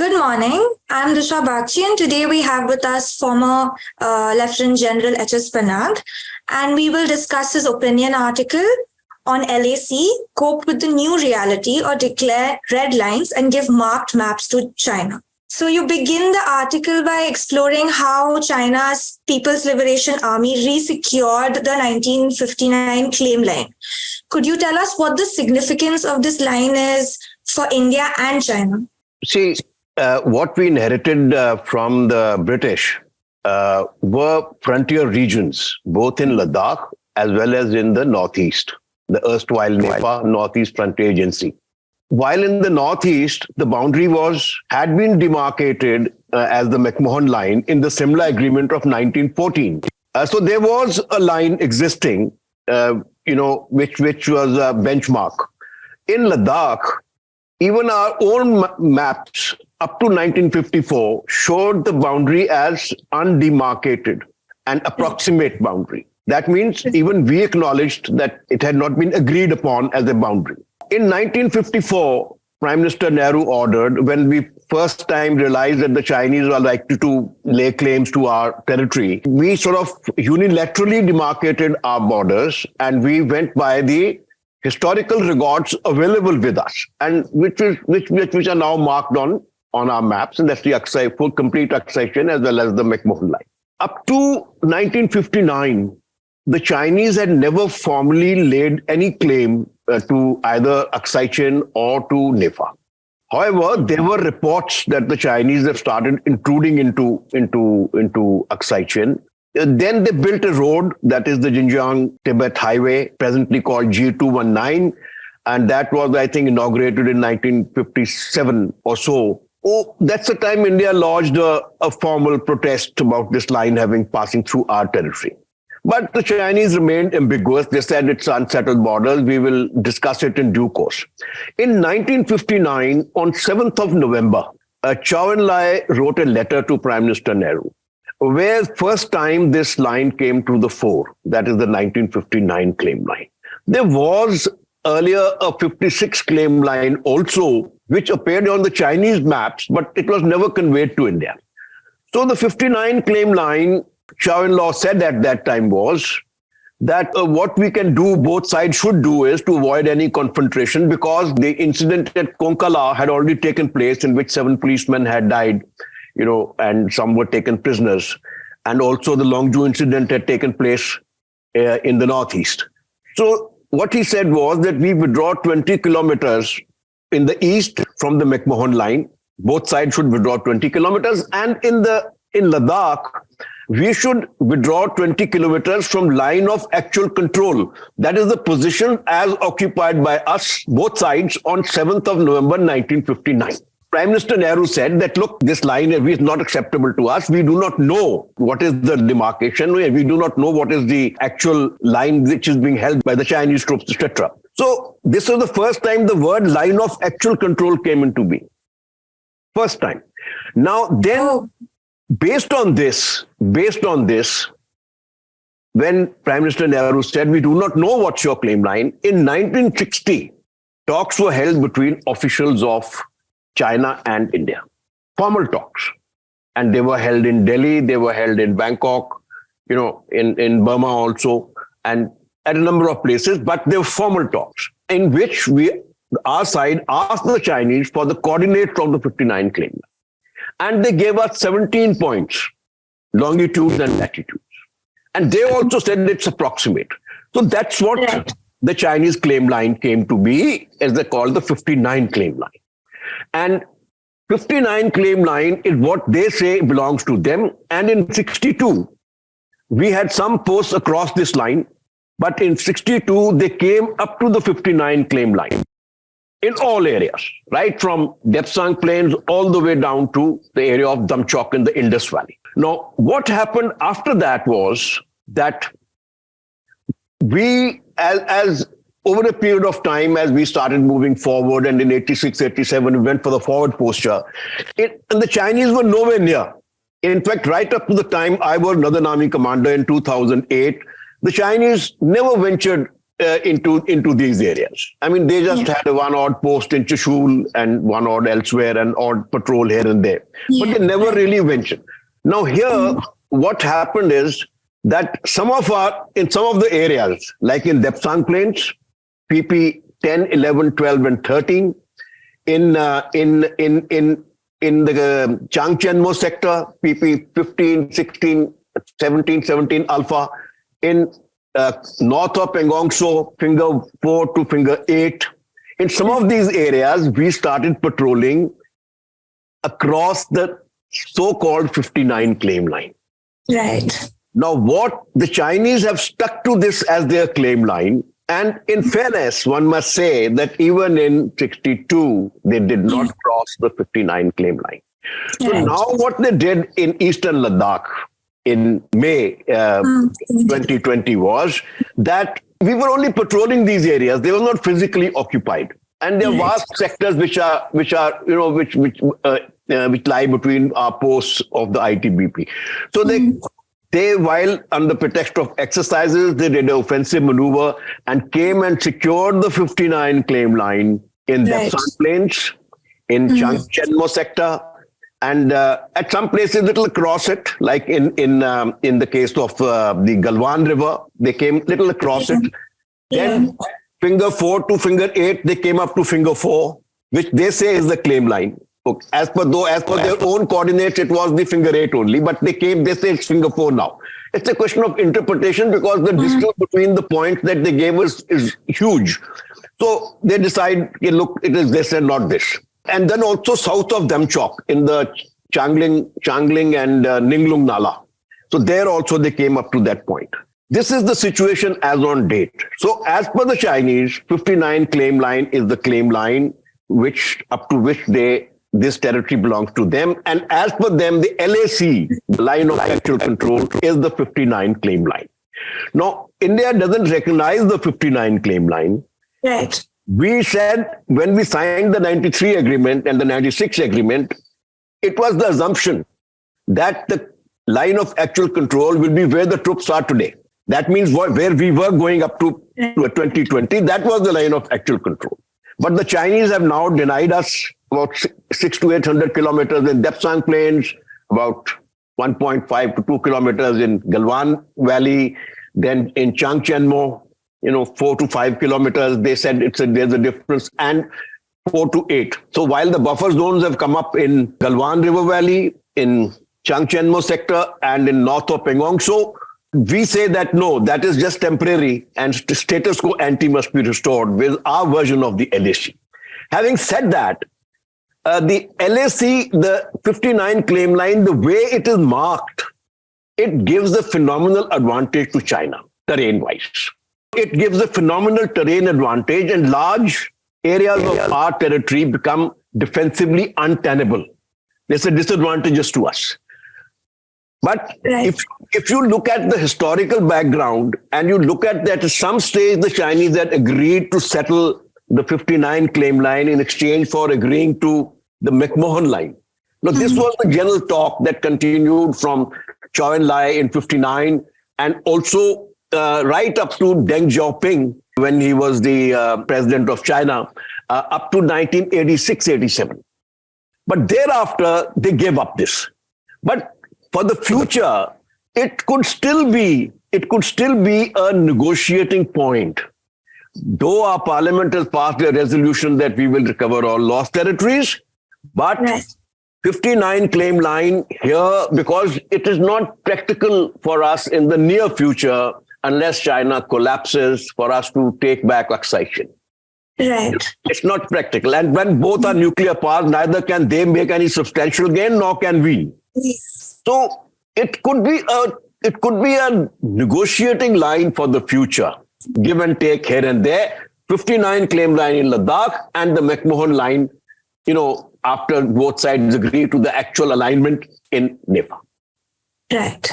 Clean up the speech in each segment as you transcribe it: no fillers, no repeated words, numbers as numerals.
Good morning. I'm Dishha Bagchi, and today we have with us former Lieutenant General H.S. Panag, and we will discuss his opinion article on LAC, cope with the new reality or declare red lines and give marked maps to China. So you begin the article by exploring how China's People's Liberation Army resecured the 1959 claim line. Could you tell us what the significance of this line is for India and China? See, what we inherited from the British were frontier regions, both in Ladakh as well as in the Northeast, the erstwhile NEPA, Northeast Frontier Agency. While in the Northeast, the boundary had been demarcated as the McMahon line in the Simla Agreement of 1914. So there was a line existing, which was a benchmark. In Ladakh, even our own maps up to 1954 showed the boundary as undemarcated, an approximate boundary. That means even we acknowledged that it had not been agreed upon as a boundary. In 1954, Prime Minister Nehru ordered, when we first time realized that the Chinese are likely to lay claims to our territory, we sort of unilaterally demarcated our borders and we went by the historical records available with us, and which are now marked on our maps, and that's the full complete accession as well as the McMahon line. Up to 1959, the Chinese had never formally laid any claim to either Aksai or to Nefa. However, there were reports that the Chinese have started intruding into Aksai. Then they built a road, that is the Xinjiang-Tibet Highway, presently called G219, and that was, I think, inaugurated in 1957 or so. Oh, that's the time India lodged a formal protest about this line passing through our territory. But the Chinese remained ambiguous. They said it's unsettled borders. We will discuss it in due course. In 1959, on 7th of November, Chou En-lai wrote a letter to Prime Minister Nehru, where first time this line came to the fore, that is the 1959 claim line. There was earlier a 56 claim line also, which appeared on the Chinese maps, but it was never conveyed to India. So the 59 claim line, Chou En-lai said at that time was that what we can do, both sides should do, is to avoid any confrontation, because the incident at Konkala had already taken place, in which 7 policemen had died, and some were taken prisoners. And also the Longju incident had taken place in the Northeast. So what he said was that we withdraw 20 kilometers in the east from the McMahon line. Both sides should withdraw 20 kilometers. And in Ladakh, we should withdraw 20 kilometers from line of actual control. That is the position as occupied by us, both sides, on 7th of November, 1959. Prime Minister Nehru said that, look, this line is not acceptable to us. We do not know what is the demarcation. We do not know what is the actual line which is being held by the Chinese troops, etc. So this was the first time the word line of actual control came into being. First time. Now then, based on this, when Prime Minister Nehru said, we do not know what's your claim line, in 1960, talks were held between officials of China and India, formal talks. And they were held in Delhi, they were held in Bangkok, in Burma also, and at a number of places, but they were formal talks in which our side asked the Chinese for the coordinates of the 59 claim line. And they gave us 17 points, longitudes and latitudes. And they also said it's approximate. So that's what the Chinese claim line came to be, as they call the 59 claim line. And 59 claim line is what they say belongs to them. And in 62, we had some posts across this line, but in 62, they came up to the 59 claim line in all areas, right from Depsang Plains all the way down to the area of Damchok in the Indus Valley. Now, what happened after that was that we, as over a period of time, as we started moving forward, and in 86, 87, we went for the forward posture, and the Chinese were nowhere near. In fact, right up to the time I was Northern Army commander in 2008, the Chinese never ventured into these areas. I mean, they just had one odd post in Chishul and one odd elsewhere, and odd patrol here and there, but they never really ventured. Now here, what happened is that in some of the areas, like in Depsang Plains, PP 10, 11, 12, and 13, in the Changchenmo sector, PP 15, 16, 17 alpha, in north of Pengongso, finger 4 to finger 8. In some of these areas, we started patrolling across the so-called 59 claim line. Right. Now, what the Chinese have stuck to this as their claim line, and in fairness, one must say that even in 62, they did not cross the 59 claim line. So now what they did in eastern Ladakh in May 2020 was that we were only patrolling these areas. They were not physically occupied. And there are vast sectors which lie between our posts of the ITBP. So they, while under pretext of exercises, they did an offensive maneuver and came and secured the 59 claim line in Depsang Plains, in Changchenmo sector, and at some places little across it, like in the case of the Galwan River, they came little across it. Then finger 4 to finger 8, they came up to finger 4, which they say is the claim line. As per their own coordinates, it was the finger 8 only, but they say it's finger 4 now. It's a question of interpretation because the distance between the points that they gave us is huge. So they decide, look, it is this and not this. And then also south of Damchok in the Changling and Ninglung Nala. So there also they came up to that point. This is the situation as on date. So as per the Chinese, 59 claim line is the claim line up to which this territory belongs to them. And as per them, the LAC, the line of actual control, is the 59 claim line. Now, India doesn't recognize the 59 claim line. Right. We said when we signed the 93 agreement and the 96 agreement, it was the assumption that the line of actual control will be where the troops are today. That means where we were going up to 2020, that was the line of actual control. But the Chinese have now denied us about 600 to 800 kilometers in Depsang Plains, about 1.5 to 2 kilometers in Galwan Valley, then in Changchenmo, 4 to 5 kilometers. They said there's a difference, and 4 to 8. So while the buffer zones have come up in Galwan River Valley, in Changchenmo sector, and in north of Pengongso, we say that no, that is just temporary, and status quo ante must be restored with our version of the LAC. Having said that, the LAC, the 59 claim line, the way it is marked, it gives a phenomenal advantage to China, terrain-wise. It gives a phenomenal terrain advantage, and large areas of our territory become defensively untenable. There's a disadvantage to us. But if you look at the historical background and you look at that, at some stage the Chinese had agreed to settle the 59 claim line in exchange for agreeing to the McMahon line. Now, this was the general talk that continued from Chou En-lai in 59 and also right up to Deng Xiaoping when he was the president of China up to 1986-87. But thereafter, they gave up this. But for the future, it could still be a negotiating point. Though our parliament has passed a resolution that we will recover all lost territories, but 59 claim line here, because it is not practical for us in the near future unless China collapses for us to take back accession. Right. It's not practical. And when both are nuclear powers, neither can they make any substantial gain, nor can we. Yes. So it could be a negotiating line for the future, give and take here and there. 59 claim line in Ladakh and the McMahon line, after both sides agree to the actual alignment in Nepal. Right.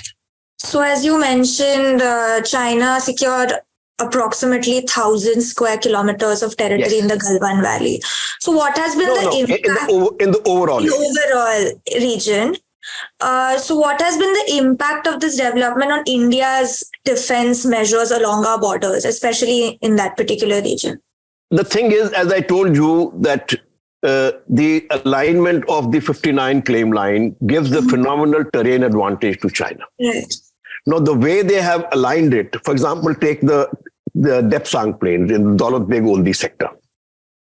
So as you mentioned, China secured approximately 1,000 square kilometers of territory in the Galwan Valley. So what has been the impact in the overall region? So what has been the impact of this development on India's defense measures along our borders, especially in that particular region? The thing is, as I told you, that the alignment of the 59 claim line gives the phenomenal terrain advantage to China. Right. Now, the way they have aligned it, for example, take the Depsang Plains in the Daulat Beg Oldi sector.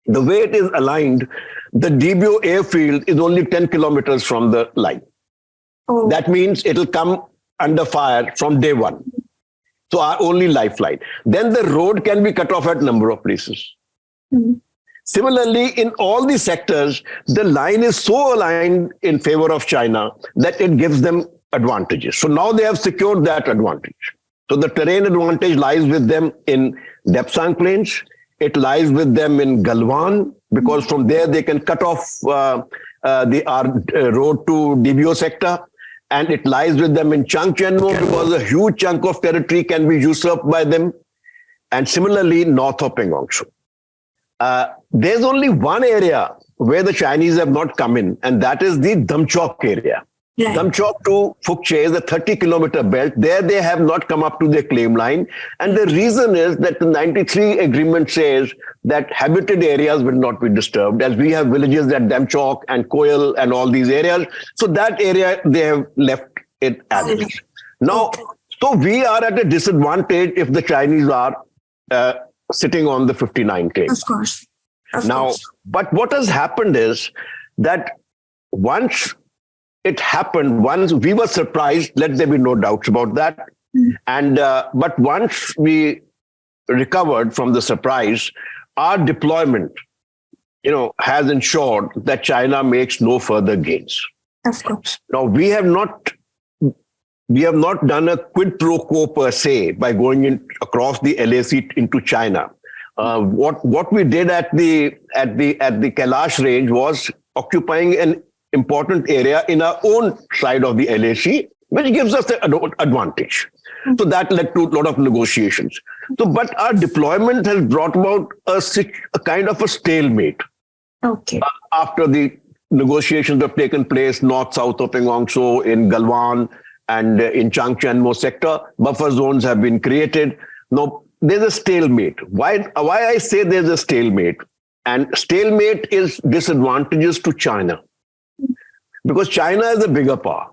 The way it is aligned, the DBO airfield is only 10 kilometers from the line. Oh. That means it'll come under fire from day one. So our only lifeline. Then the road can be cut off at number of places. Similarly, in all these sectors, the line is so aligned in favor of China that it gives them advantages. So now they have secured that advantage. So the terrain advantage lies with them in Depsang Plains. It lies with them in Galwan, because from there they can cut off the road to DBO sector. And it lies with them in Changchenmo, because a huge chunk of territory can be usurped by them. And similarly, north of Penghongshu. There's only one area where the Chinese have not come in, and that is the Damchok area. Right. Damchok to Phukche is a 30-kilometer belt. There they have not come up to their claim line. And the reason is that the 93 agreement says that habited areas will not be disturbed, as we have villages at Damchok and Koyal and all these areas. So that area, they have left it as it is. Now, so we are at a disadvantage if the Chinese are sitting on the 59 claim. Of course. Now, but what has happened is that once it happened, once we were surprised, let there be no doubts about that. And but once we recovered from the surprise, our deployment, has ensured that China makes no further gains. Of course. Now, we have not done a quid pro quo per se by going in across the LAC into China. What we did at the Kailash range was occupying an important area in our own side of the LAC, which gives us the advantage. So that led to a lot of negotiations. So, but our deployment has brought about a kind of a stalemate. Okay. After the negotiations have taken place north-south of Penghongshu, in Galwan and in Changchenmo sector, buffer zones have been created. Now, there's a stalemate. Why I say there's a stalemate? And stalemate is disadvantageous to China, because China is a bigger power.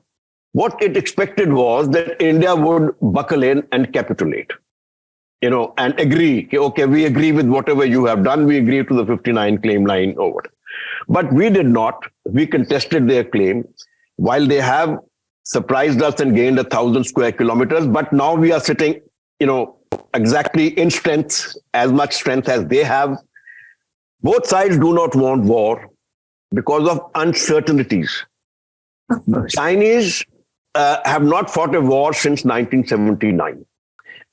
What it expected was that India would buckle in and capitulate, and agree, okay, we agree with whatever you have done, we agree to the 59 claim line or whatever. But we did not. We contested their claim, while they have surprised us and gained 1,000 square kilometers. But now we are sitting, exactly in strength, as much strength as they have. Both sides do not want war because of uncertainties. The Chinese have not fought a war since 1979.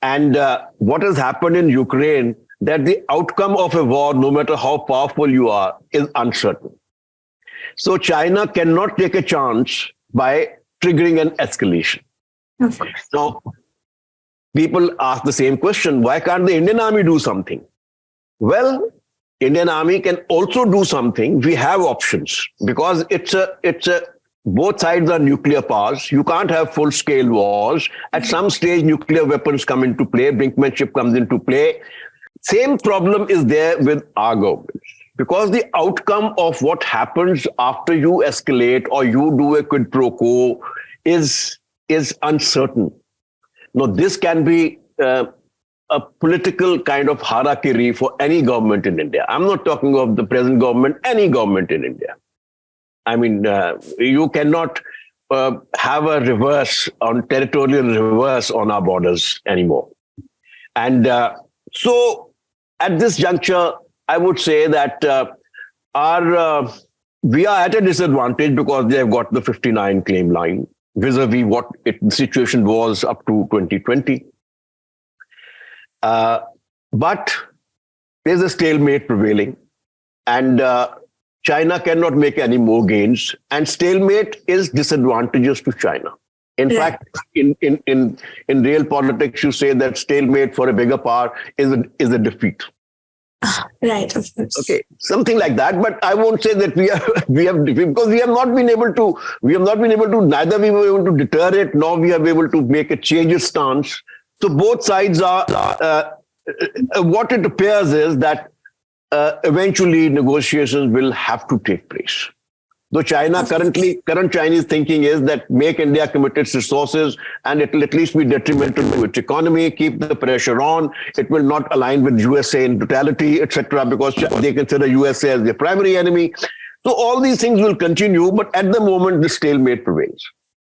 And what has happened in Ukraine, that the outcome of a war, no matter how powerful you are, is uncertain. So China cannot take a chance by triggering an escalation. Of course. Now, people ask the same question, why can't the Indian Army do something? Well, Indian Army can also do something. We have options, because both sides are nuclear powers. You can't have full-scale wars. At some stage, nuclear weapons come into play, brinkmanship comes into play. Same problem is there with our government, because the outcome of what happens after you escalate or you do a quid pro quo is uncertain. Now, this can be a political kind of harakiri for any government in India. I'm not talking of the present government, any government in India. I mean, you cannot have a territorial reverse on our borders anymore. And so at this juncture, I would say that we are at a disadvantage, because they have got the 59 claim line vis-a-vis what the situation was up to 2020. But there's a stalemate prevailing, and China cannot make any more gains, and stalemate is disadvantageous to China. In fact, in real politics, you say that stalemate for a bigger power is a defeat. Right, of course. Okay, something like that. But I won't say that because we have not been able to, neither we were able to deter it, nor we are able to make it change its stance. So both sides are, what it appears is that eventually negotiations will have to take place. Though current Chinese thinking is that make India commit its resources and it will at least be detrimental to its economy, keep the pressure on. It will not align with USA in totality, etc., because they consider USA as their primary enemy. So all these things will continue, but at the moment, the stalemate prevails.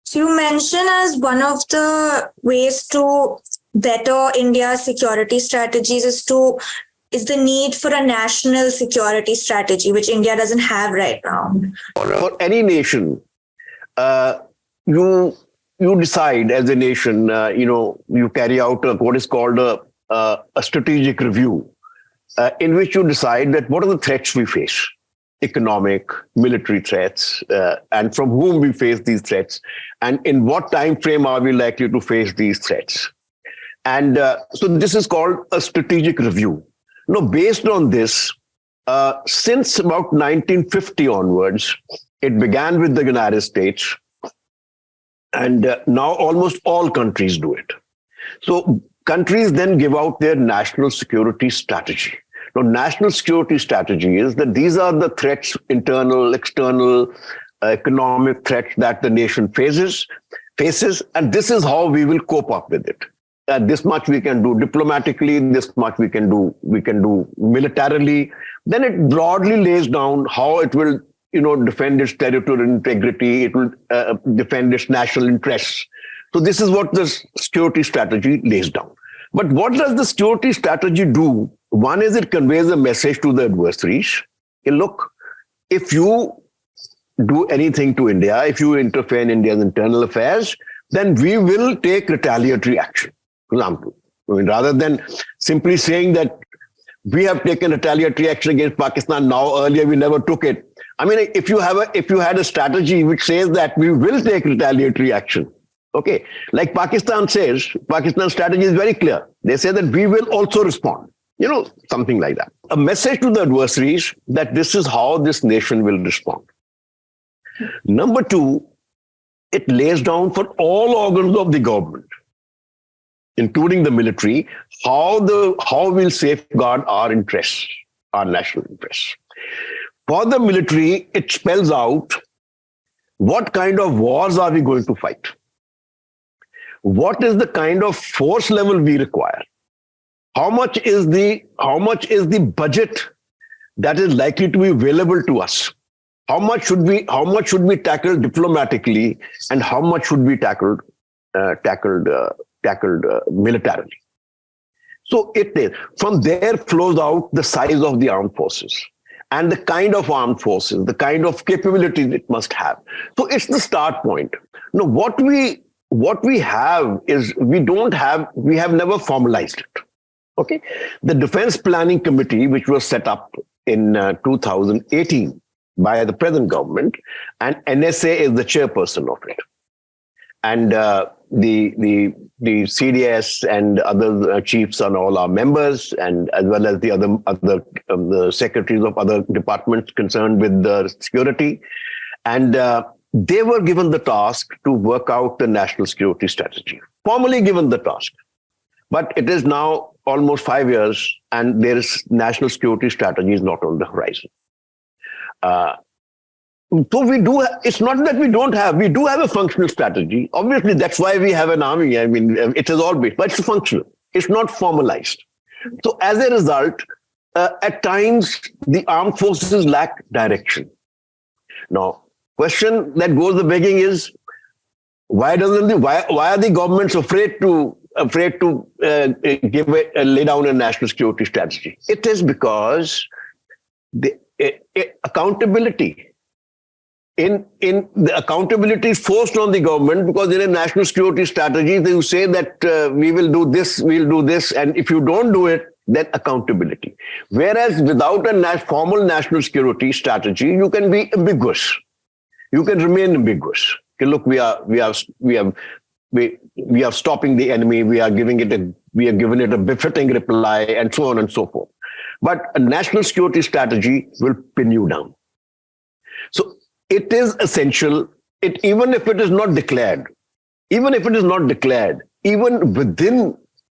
So you mentioned as one of the ways to better India's security strategies is the need for a national security strategy, which India doesn't have right now. For any nation, you decide as a nation, you carry out what is called a strategic review, in which you decide that what are the threats we face, economic, military threats, and from whom we face these threats, and in what time frame are we likely to face these threats. And so this is called a strategic review. Now, based on this, since about 1950 onwards, it began with the United States, and now almost all countries do it. So countries then give out their national security strategy. Now, national security strategy is that these are the threats, internal, external, economic threats that the nation faces, and this is how we will cope up with it. This much we can do diplomatically, this much we can do militarily. Then it broadly lays down how it will, defend its territorial integrity, it will defend its national interests. So this is what the security strategy lays down. But what does the security strategy do? One is it conveys a message to the adversaries. Look, if you do anything to India, if you interfere in India's internal affairs, then we will take retaliatory action. For example, rather than simply saying that we have taken retaliatory action against Pakistan now, earlier we never took it. I mean, if you had a strategy which says that we will take retaliatory action, okay, like Pakistan says, Pakistan's strategy is very clear. They say that we will also respond, something like that. A message to the adversaries that this is how this nation will respond. Number two, it lays down for all organs of the government, including the military, how we'll safeguard our interests, our national interests. For the military, it spells out what kind of wars are we going to fight? What is the kind of force level we require? How much is the budget that is likely to be available to us? How much should we tackle diplomatically, and how much should be tackled militarily? So from there flows out the size of the armed forces and the kind of armed forces, the kind of capabilities it must have. So it's the start point. Now, what we have is we have never formalized it. Okay, the Defense Planning Committee, which was set up in 2018 by the present government, and NSA is the chairperson of it, and the CDS and other chiefs and all are members, and as well as the other the secretaries of other departments concerned with the security, and they were given the task to work out the national security strategy. Formally given the task, but it is now almost 5 years, and there is national security strategy is not on the horizon. So we do. It's not that we don't have. We do have a functional strategy. Obviously, that's why we have an army. I mean, it is all based, but it's functional. It's not formalized. So as a result, at times the armed forces lack direction. Now, question that goes the begging is, why are the governments afraid to lay down a national security strategy? It is because the accountability. In the accountability is forced on the government, because in a national security strategy, they say that we will do this, we'll do this, and if you don't do it, then accountability. Whereas without a formal national security strategy, you can be ambiguous. You can remain ambiguous. Okay, look, we are stopping the enemy. We are giving it a befitting reply, and so on and so forth. but a national security strategy will pin you down. So it is essential, even if it is not declared, even within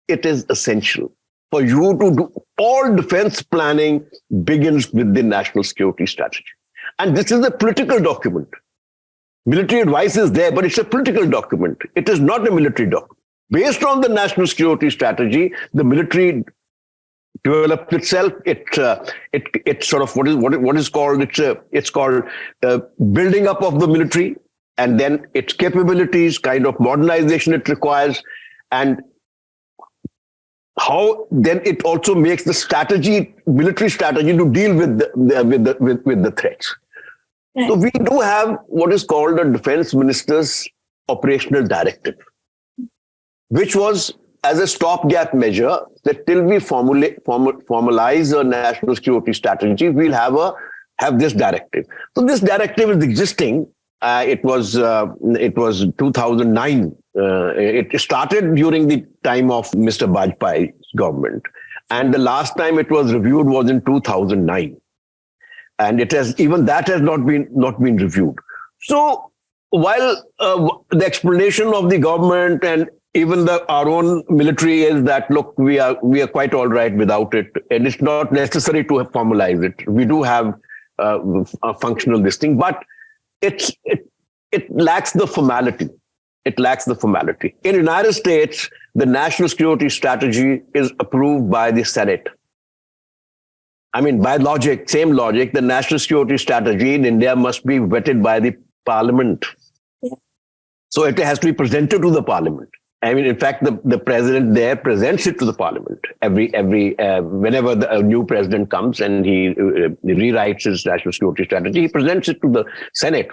it is essential for you to do all defense planning begins with the national security strategy. And this is a political document. Military advice is there, but it's a political document. It is not a military document. Based on the national security strategy, the military developed itself. It's sort of what is called building up of the military, and then its capabilities, kind of modernization it requires, and how then it also makes the strategy, military strategy, to deal with the threats. Right. So we do have what is called a defense minister's operational directive, which was as a stopgap measure that till we formalize a national security strategy, we'll have this directive. So this directive is existing. It was 2009. It started during the time of Mr. Bagchi's government, and the last time it was reviewed was in 2009. And it has not been reviewed. So while the explanation of the government and even our own military is that, look, we are quite all right without it, and it's not necessary to formalize it. We do have a functional listing, but it lacks the formality. It lacks the formality. In the United States, the national security strategy is approved by the Senate. I mean, by same logic, the national security strategy in India must be vetted by the parliament. Yeah. So it has to be presented to the parliament. I mean, in fact, the president there presents it to the parliament whenever a new president comes and he rewrites his national security strategy, he presents it to the Senate.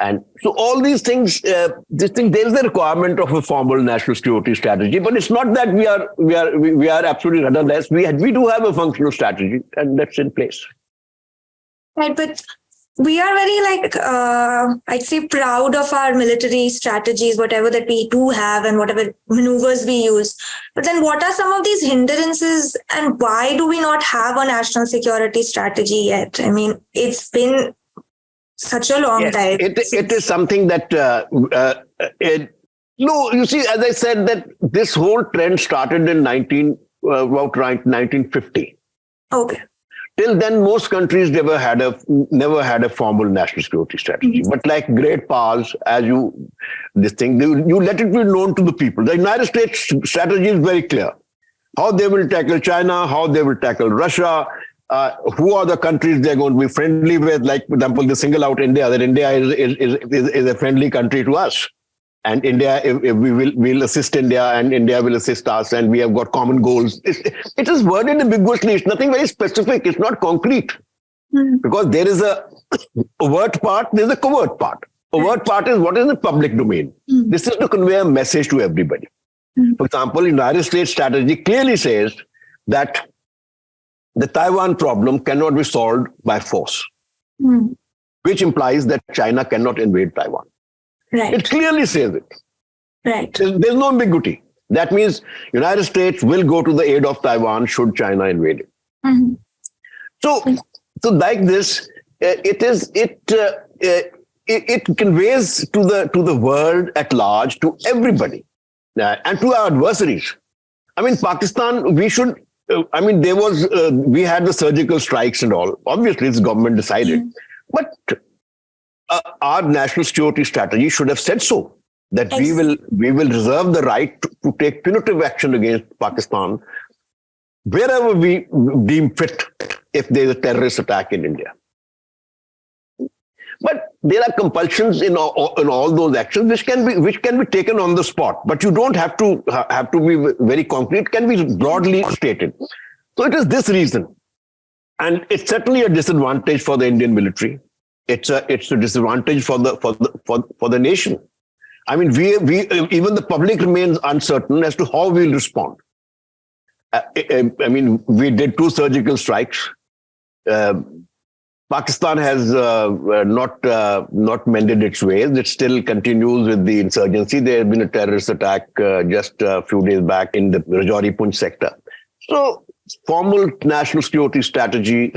And so all these things, there is the requirement of a formal national security strategy, but it's not that we are absolutely rudderless. We do have a functional strategy, and that's in place. Right, but we are very I'd say proud of our military strategies, whatever that we do have and whatever maneuvers we use. But then what are some of these hindrances, and why do we not have a national security strategy yet? I mean, it's been such a long time. It is something that, you see, as I said, that this whole trend started in 1950. Okay. Till then, most countries never had a formal national security strategy. Mm-hmm. But like great powers, you let it be known to the people. The United States strategy is very clear. How they will tackle China, how they will tackle Russia, who are the countries they're going to be friendly with. Like, for example, they single out India, that India is a friendly country to us. And India, we'll assist India, and India will assist us, and we have got common goals. It is worded ambiguously. It's nothing very specific. It's not concrete. Mm-hmm. Because there is a overt part, there's a covert part. Overt part is what is the public domain. Mm-hmm. This is to convey a message to everybody. Mm-hmm. For example, the United States strategy clearly says that the Taiwan problem cannot be solved by force, which implies that China cannot invade Taiwan. Right. It clearly says it. Right. There's no ambiguity. That means United States will go to the aid of Taiwan should China invade it. Mm-hmm. So like this, it conveys to the world at large, to everybody, and to our adversaries. I mean, Pakistan, we had the surgical strikes and all. Obviously, it's government decided. Mm-hmm. But our national security strategy should have said so, that we will reserve the right to take punitive action against Pakistan wherever we deem fit if there is a terrorist attack in India. But there are compulsions in all those actions which can be taken on the spot. But you don't have to be very concrete. It can be broadly stated. So it is this reason, and it's certainly a disadvantage for the Indian military. It's a disadvantage for the nation. I mean, we even the public remains uncertain as to how we'll respond. I mean, we did 2 surgical strikes. Pakistan has not mended its ways. It still continues with the insurgency. There has been a terrorist attack just a few days back in the Rajouri Poonch sector. So formal national security strategy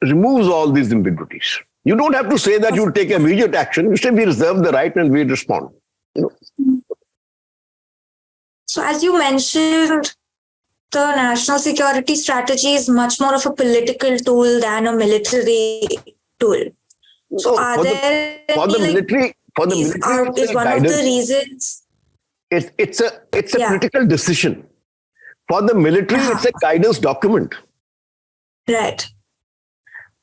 removes all these ambiguities. You don't have to say that you'll take immediate action. You say we reserve the right and we respond. So as you mentioned, the national security strategy is much more of a political tool than a military tool. So are there for the military, is one of the reasons? It's a political decision. For the military, it's a guidance document. Right.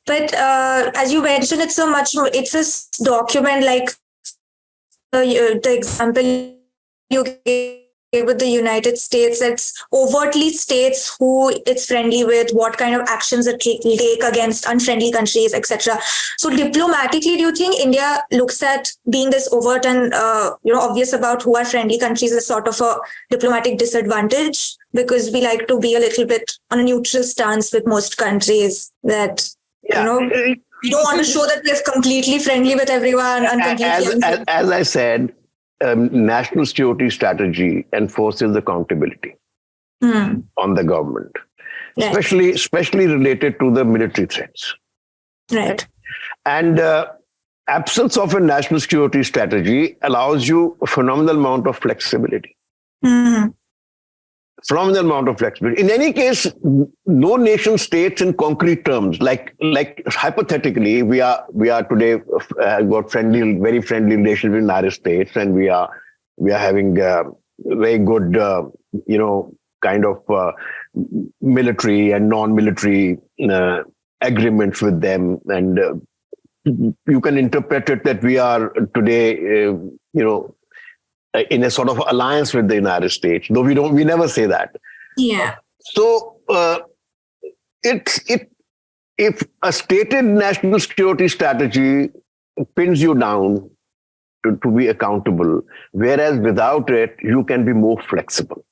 But as you mentioned, it's a document like the example you gave with the United States. It's overtly states who it's friendly with, what kind of actions it will take against unfriendly countries, etc. So diplomatically, do you think India looks at being this overt and obvious about who are friendly countries as sort of a diplomatic disadvantage? Because we like to be a little bit on a neutral stance with most countries that, we don't want to show that we're completely friendly with everyone. And completely as I said, national security strategy enforces accountability on the government, especially related to the military threats. Right. And absence of a national security strategy allows you a phenomenal amount of flexibility. Phenomenal amount of flexibility. In any case, no nation states in concrete terms. Like hypothetically, we are today got very friendly relations with the United States, and we are having very good kind of military and non-military agreements with them, and you can interpret it that we are today in a sort of alliance with the United States, though we never say that. Yeah. So if a stated national security strategy pins you down to be accountable, whereas without it, you can be more flexible.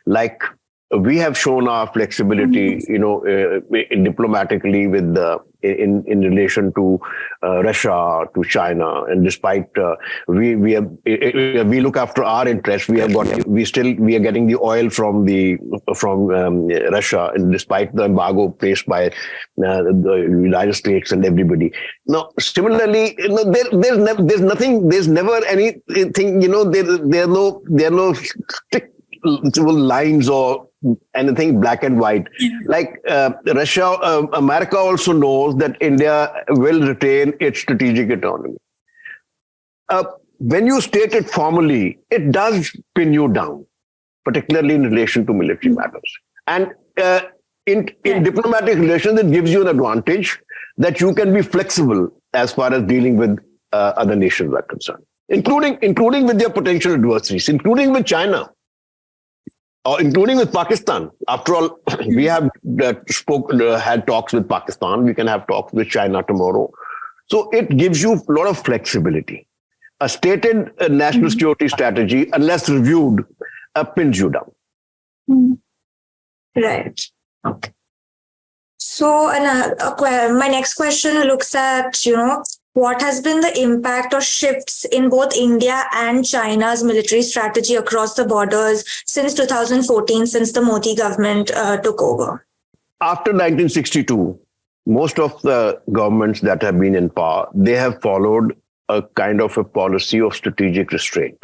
Like we have shown our flexibility, diplomatically with in relation to Russia, to China, and despite we look after our interests, we are getting the oil from Russia, and despite the embargo placed by the United States and everybody. Now, similarly, there's never anything. There are no strict lines or anything black and white. Like America also knows that India will retain its strategic autonomy. When you state it formally, it does pin you down, particularly in relation to military matters. And in diplomatic relations, it gives you an advantage that you can be flexible as far as dealing with other nations are concerned, including with their potential adversaries, including with China. Or including with Pakistan. After all, we have had talks with Pakistan. We can have talks with China tomorrow. So it gives you a lot of flexibility. A stated national security strategy, unless reviewed, pins you down. Right. Okay. So my next question looks at, what has been the impact or shifts in both India and China's military strategy across the borders since 2014, since the Modi government took over? After 1962, most of the governments that have been in power, they have followed a kind of a policy of strategic restraint.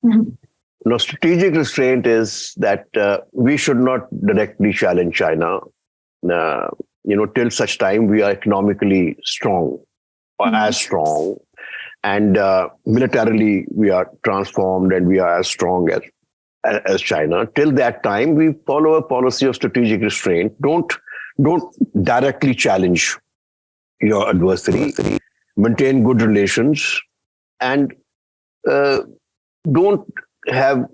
Now, strategic restraint is that we should not directly challenge China, till such time we are economically strong. Or as strong, and militarily we are transformed and we are as strong as China. Till that time, we follow a policy of strategic restraint. Don't directly challenge your adversary. Maintain good relations, and don't have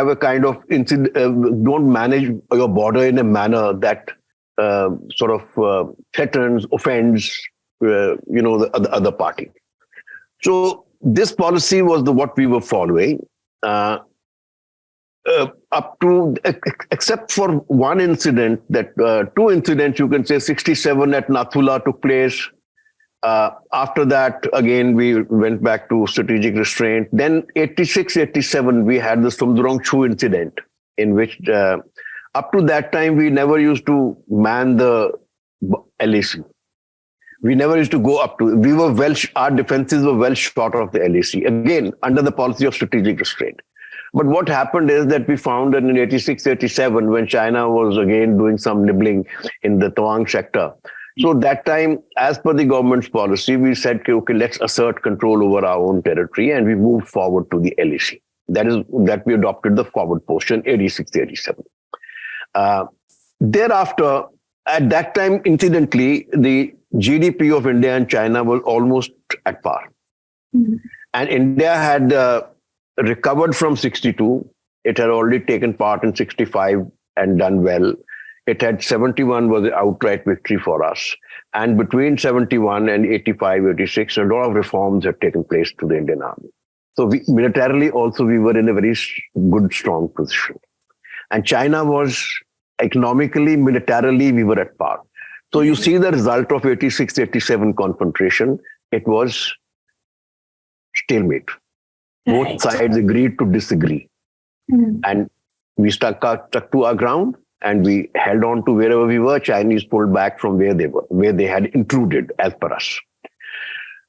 a kind of don't manage your border in a manner that sort of threatens, offends the other party. So this policy was what we were following up to, except for one incident, that two incidents, you can say 67 at Nathula took place. After that, again, we went back to strategic restraint. Then 86, 87, we had the Sumdrong Chu incident, in which Up to that time, we never used to man the LAC. We never used to go up to, our defenses were well short of the LAC, again, under the policy of strategic restraint. But what happened is that we found that in 86, 87, when China was again doing some nibbling in the Tawang sector, so that time, as per the government's policy, we said, okay, let's assert control over our own territory, and we moved forward to the LAC. That we adopted the forward posture in 86, 87. Thereafter, at that time, incidentally, the GDP of India and China was almost at par. Mm-hmm. And India had recovered from 62. It had already taken part in 65 and done well. It had 71 was an outright victory for us. And between 71 and 85, 86, a lot of reforms had taken place to the Indian army. So militarily also, we were in a very good, strong position. And China was economically, militarily, we were at par. So you see the result of 86, 87 confrontation, it was stalemate. Both sides agreed to disagree. Mm-hmm. And we stuck to our ground and we held on to wherever we were. Chinese pulled back from where they were, where they had intruded as per us.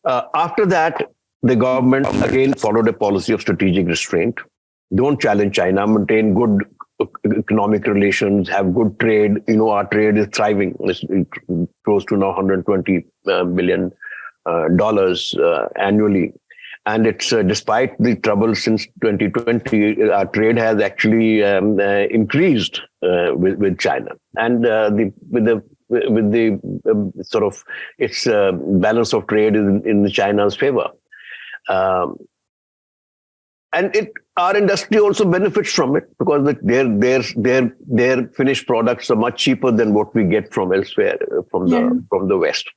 After that, the government again followed a policy of strategic restraint. Don't challenge China, maintain good economic relations, have good trade. You know, our trade is thriving. It's close to now $120 billion annually. And it's despite the trouble since 2020, our trade has actually increased with China, and with the sort of its balance of trade is in China's favor, and our industry also benefits from it because their finished products are much cheaper than what we get from elsewhere from the West.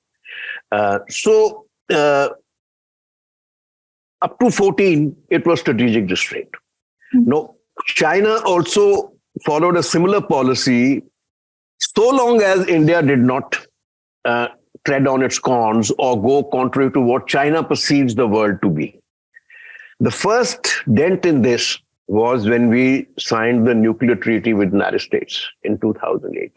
Up to 14, it was strategic restraint. Mm-hmm. Now, China also followed a similar policy so long as India did not tread on its corns or go contrary to what China perceives the world to be. The first dent in this was when we signed the nuclear treaty with the United States in 2008.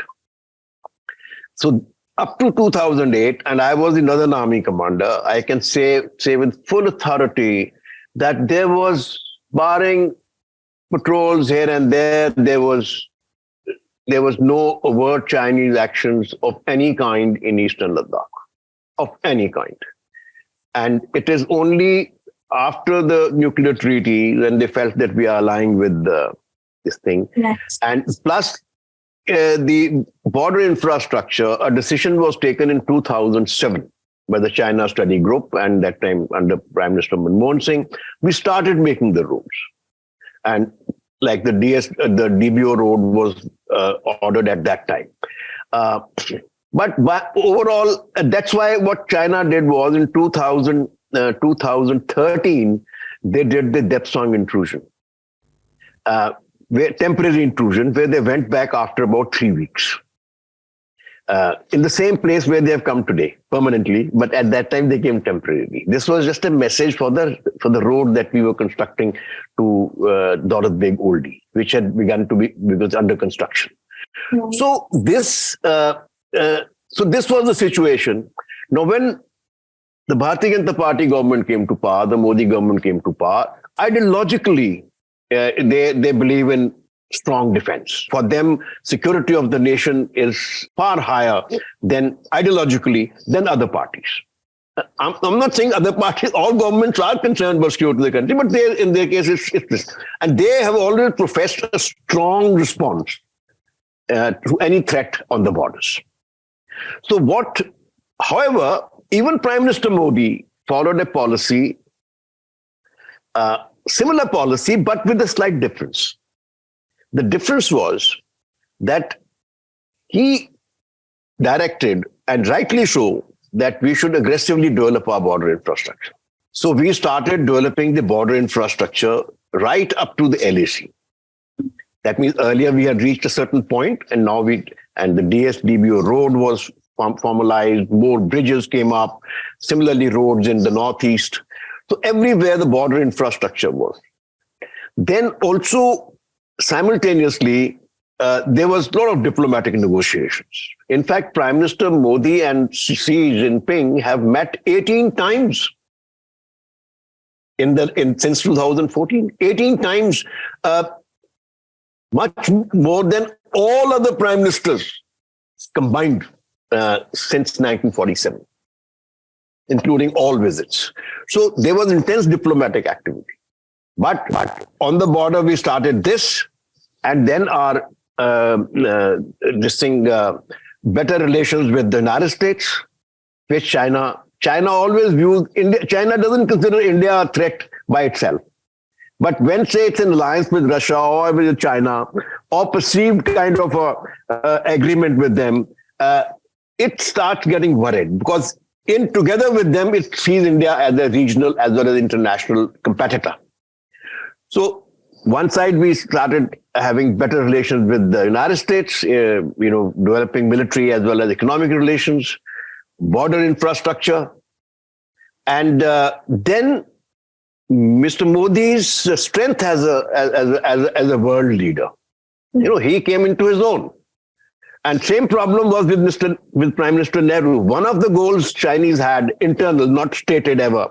So up to 2008, and I was the Northern Army commander, I can say with full authority that there was, barring patrols here and there was no overt Chinese actions of any kind in Eastern Ladakh, of any kind. And it is only after the nuclear treaty when they felt that we are aligning with this thing. Yes. And plus, the border infrastructure, a decision was taken in 2007 by the China Study Group, and that time under Prime Minister Manmohan Singh, we started making the roads. And like the DBO road was ordered at that time. But overall, that's why what China did was in 2013, they did the Depsang intrusion. Temporary intrusion, where they went back after about 3 weeks. In the same place where they have come today, permanently, but at that time they came temporarily. This was just a message for the road that we were constructing to Daulat Beg Oldie, which had begun to be, because under construction. Mm-hmm. So this was the situation. Now, when the Bharatiya Janata Party government came to power, the Modi government came to power, ideologically, they believe in strong defense. For them, security of the nation is far higher than ideologically than other parties. I'm not saying other parties, all governments are concerned about security of the country, but in their case, it's this. And they have already professed a strong response to any threat on the borders. However, even Prime Minister Modi followed a policy, similar policy, but with a slight difference. The difference was that he directed, and rightly so, that we should aggressively develop our border infrastructure. So we started developing the border infrastructure right up to the LAC. That means earlier we had reached a certain point, and now the DSDBO road was formalized, more bridges came up, similarly roads in the northeast. So everywhere the border infrastructure was. Then also, simultaneously, there was a lot of diplomatic negotiations. In fact, Prime Minister Modi and Xi Jinping have met 18 times since 2014. 18 times, much more than all other prime ministers combined since 1947, including all visits. So there was intense diplomatic activity. But on the border, we started this, and then our better relations with the United States, which China always views India. China doesn't consider India a threat by itself. But when, say, it's in alliance with Russia or with China, or perceived kind of a agreement with them, it starts getting worried, because together with them, it sees India as a regional as well as international competitor. So one side, we started having better relations with the United States, developing military as well as economic relations, border infrastructure. And then Mr. Modi's strength as a world leader, he came into his own. And same problem was with Prime Minister Nehru. One of the goals Chinese had, internal, not stated ever,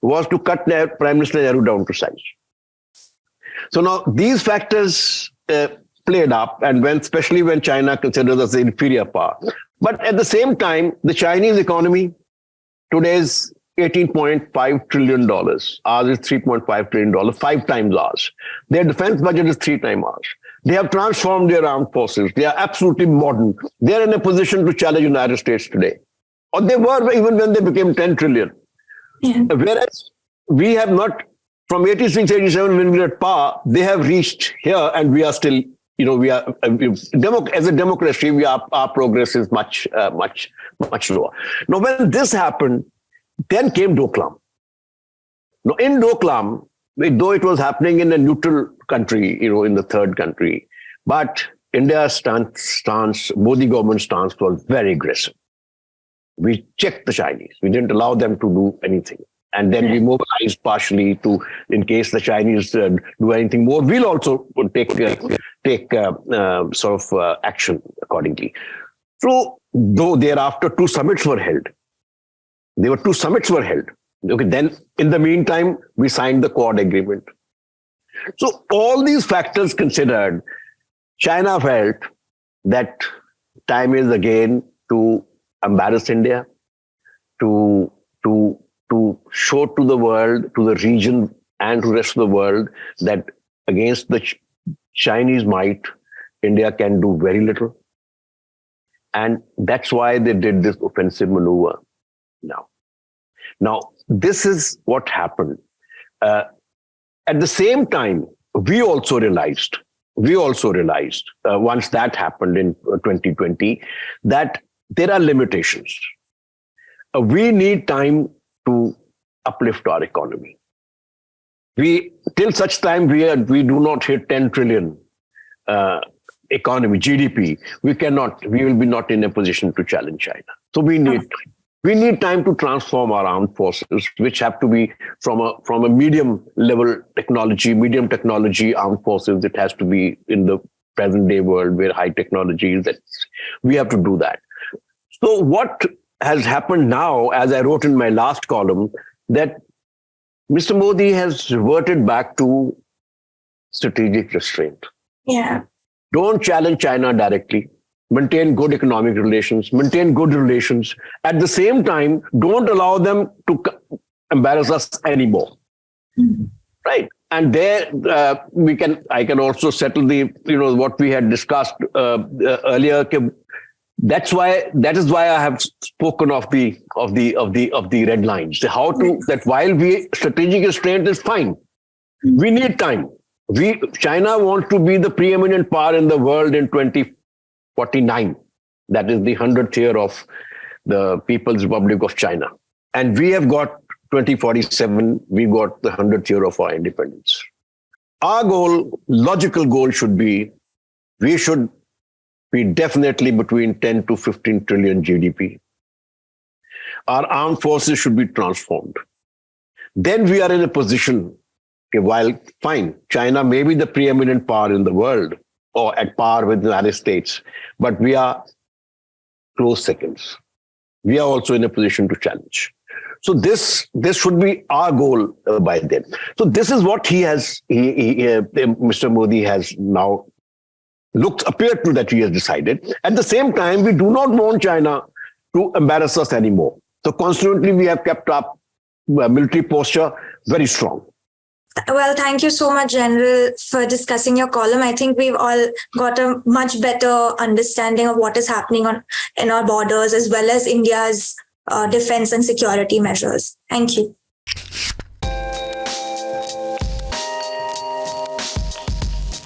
was to cut Prime Minister Nehru down to size. So now these factors played up, and especially when China considers us an inferior power. But at the same time, the Chinese economy today is $18.5 trillion. Ours is $3.5 trillion, 5 times ours. Their defense budget is 3 times ours. They have transformed their armed forces. They are absolutely modern. They are in a position to challenge the United States today. Or they were even when they became 10 trillion. Yeah. Whereas we have not, from 86, 87, when we were at power, they have reached here, and we are still, we are, as a democracy, our progress is much lower. Now, when this happened, then came Doklam. Now, in Doklam, though it was happening in a neutral country, in the third country, but India's stance, Modi government stance was very aggressive. We checked the Chinese. We didn't allow them to do anything. And then we mobilized partially in case the Chinese do anything more, we'll also take action accordingly. So, though thereafter 2 summits were held, Okay, then in the meantime, we signed the Quad agreement. So all these factors considered, China felt that time is again to embarrass India, to show to the world, to the region and to the rest of the world, that against the Chinese might, India can do very little. And that's why they did this offensive maneuver Now, this is what happened. At the same time, we also realized, once that happened in 2020, that there are limitations. We need time to uplift our economy. Till such time we do not hit 10 trillion economy, GDP, we will be not in a position to challenge China. So we need time to transform our armed forces, which have to be from a medium technology armed forces. It has to be in the present day world where high technology is. That we have to do that. So what has happened now, as I wrote in my last column, that Mr. Modi has reverted back to strategic restraint. Yeah. Don't challenge China directly. Maintain good economic relations, maintain good relations. At the same time, don't allow them to embarrass us anymore. Mm-hmm. Right? And there I can also settle what we had discussed earlier. That is why I have spoken of the red lines. That while strategic restraint is fine, we need time. China wants to be the preeminent power in the world in 2049. That is the 100th year of the People's Republic of China. And we have got 2047, we got the 100th year of our independence. Our logical goal should be, we should be definitely between 10 to 15 trillion GDP. Our armed forces should be transformed. Then we are in a position, while fine, China may be the preeminent power in the world, or at par with the United States, but we are close seconds. We are also in a position to challenge. So this should be our goal by then. So this is what Mr. Modi has now appeared to that he has decided. At the same time, we do not want China to embarrass us anymore. So consequently, we have kept up military posture very strong. Well, thank you so much, General, for discussing your column. I think we've all got a much better understanding of what is happening in our borders, as well as India's defense and security measures. Thank you.